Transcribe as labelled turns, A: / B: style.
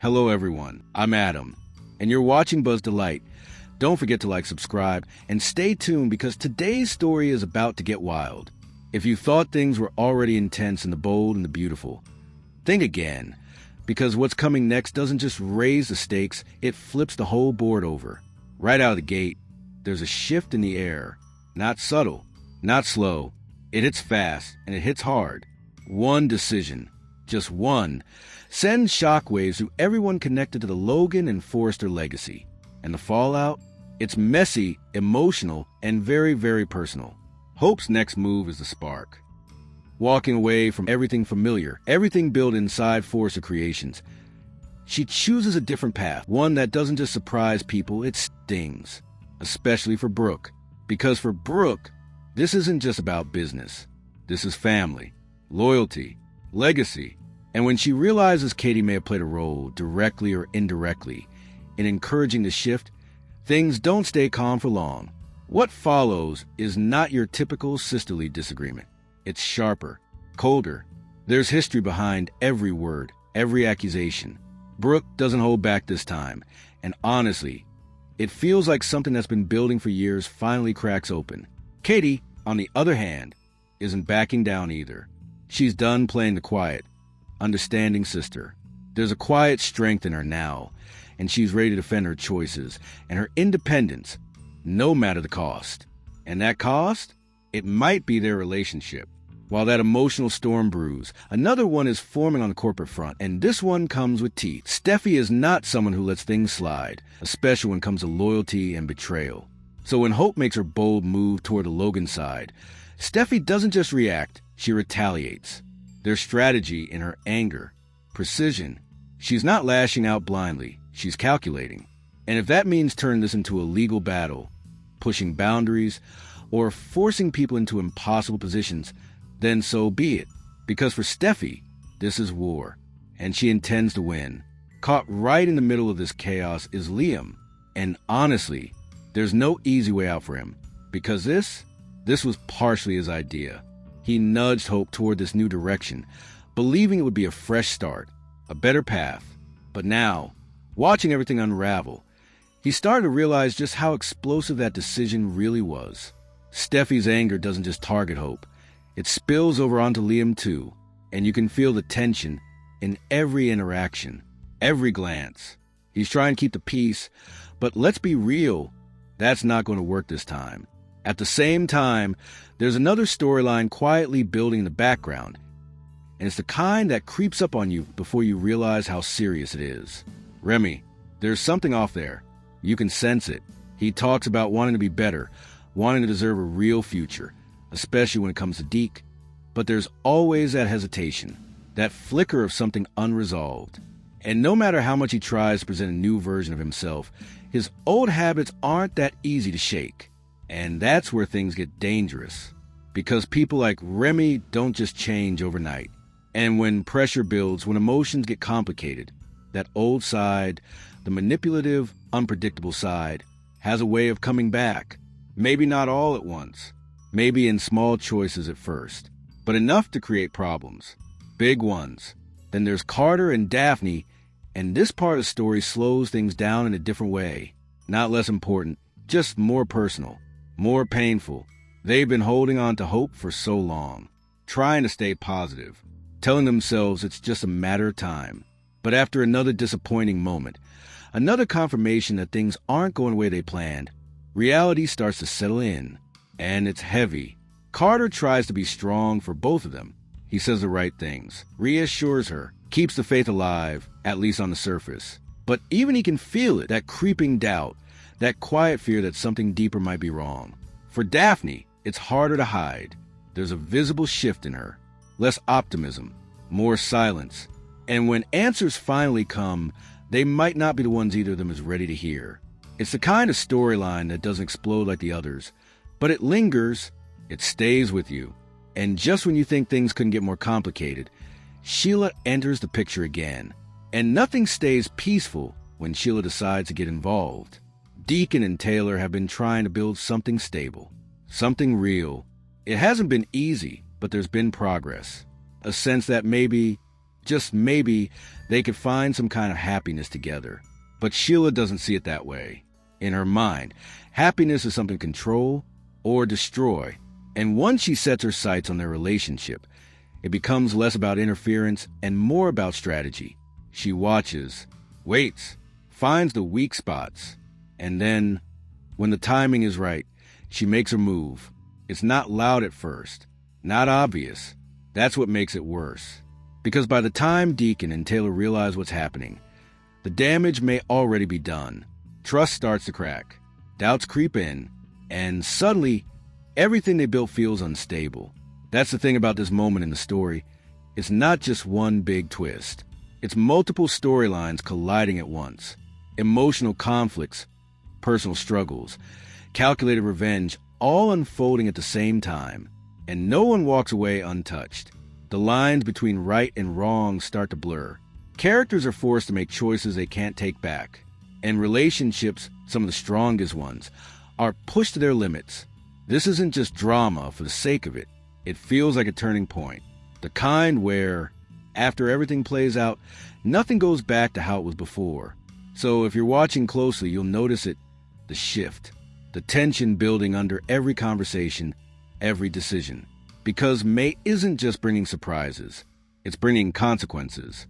A: Hello everyone, I'm Adam, and you're watching Buzz Delight. Don't forget to like, subscribe, and stay tuned because today's story is about to get wild. If you thought things were already intense and the bold and the beautiful, think again, because what's coming next doesn't just raise the stakes, it flips the whole board over. Right out of the gate, there's a shift in the air. Not subtle, not slow. It hits fast, and it hits hard. One decision, just one, sends shockwaves through everyone connected to the Logan and Forrester legacy. And the fallout? It's messy, emotional, and very, very personal. Hope's next move is the spark. Walking away from everything familiar, everything built inside Forrester Creations, she chooses a different path, one that doesn't just surprise people, it stings. Especially for Brooke. Because for Brooke, this isn't just about business. This is family, loyalty, legacy. And when she realizes Katie may have played a role, directly or indirectly, in encouraging the shift, things don't stay calm for long. What follows is not your typical sisterly disagreement. It's sharper, colder. There's history behind every word, every accusation. Brooke doesn't hold back this time, and honestly, it feels like something that's been building for years finally cracks open. Katie, on the other hand, isn't backing down either. She's done playing the quiet, understanding sister. There's a quiet strength in her now, and she's ready to defend her choices and her independence, no matter the cost. And that cost? It might be their relationship. While that emotional storm brews, another one is forming on the corporate front, and this one comes with teeth. Steffi is not someone who lets things slide, especially when it comes to loyalty and betrayal. So when Hope makes her bold move toward the Logan side, Steffi doesn't just react, she retaliates. There's strategy in her anger, precision. She's not lashing out blindly, she's calculating. And if that means turning this into a legal battle, pushing boundaries, or forcing people into impossible positions, then so be it. Because for Steffi, this is war, and she intends to win. Caught right in the middle of this chaos is Liam, and honestly, there's no easy way out for him, because this was partially his idea. He nudged Hope toward this new direction, believing it would be a fresh start, a better path. But now, watching everything unravel, he started to realize just how explosive that decision really was. Steffi's anger doesn't just target Hope. It spills over onto Liam too, and you can feel the tension in every interaction, every glance. He's trying to keep the peace, but let's be real, that's not going to work this time. At the same time, there's another storyline quietly building in the background, and it's the kind that creeps up on you before you realize how serious it is. Remy, there's something off there. You can sense it. He talks about wanting to be better, wanting to deserve a real future, especially when it comes to Deke. But there's always that hesitation, that flicker of something unresolved. And no matter how much he tries to present a new version of himself, his old habits aren't that easy to shake. And that's where things get dangerous. Because people like Remy don't just change overnight. And when pressure builds, when emotions get complicated, that old side, the manipulative, unpredictable side, has a way of coming back. Maybe not all at once. Maybe in small choices at first, but enough to create problems. Big ones. Then there's Carter and Daphne, and this part of the story slows things down in a different way. Not less important, just more personal, more painful. They've been holding on to hope for so long, trying to stay positive, telling themselves it's just a matter of time. But after another disappointing moment, another confirmation that things aren't going the way they planned, reality starts to settle in. And it's heavy. Carter tries to be strong for both of them. He says the right things, reassures her, keeps the faith alive, at least on the surface. But even he can feel it, that creeping doubt, that quiet fear that something deeper might be wrong. For Daphne, it's harder to hide. There's a visible shift in her. Less optimism, more silence. And when answers finally come, they might not be the ones either of them is ready to hear. It's the kind of storyline that doesn't explode like the others, but it lingers, it stays with you. And just when you think things couldn't get more complicated, Sheila enters the picture again. And nothing stays peaceful when Sheila decides to get involved. Deacon and Taylor have been trying to build something stable, something real. It hasn't been easy, but there's been progress. A sense that maybe, Just maybe they could find some kind of happiness together. But Sheila doesn't see it that way. In her mind, happiness is something to control or destroy. And once she sets her sights on their relationship, it becomes less about interference and more about strategy. She watches, waits, finds the weak spots, and then, when the timing is right, she makes her move. It's not loud at first, not obvious. That's what makes it worse. Because by the time Deacon and Taylor realize what's happening, the damage may already be done. Trust starts to crack, doubts creep in, and suddenly, everything they built feels unstable. That's the thing about this moment in the story. It's not just one big twist. It's multiple storylines colliding at once. Emotional conflicts, personal struggles, calculated revenge, all unfolding at the same time. And no one walks away untouched. The lines between right and wrong start to blur. Characters are forced to make choices they can't take back. And relationships, some of the strongest ones, are pushed to their limits. This isn't just drama for the sake of it. It feels like a turning point. The kind where, after everything plays out, nothing goes back to how it was before. So if you're watching closely, you'll notice it, the shift, the tension building under every conversation, every decision. Because May isn't just bringing surprises, it's bringing consequences.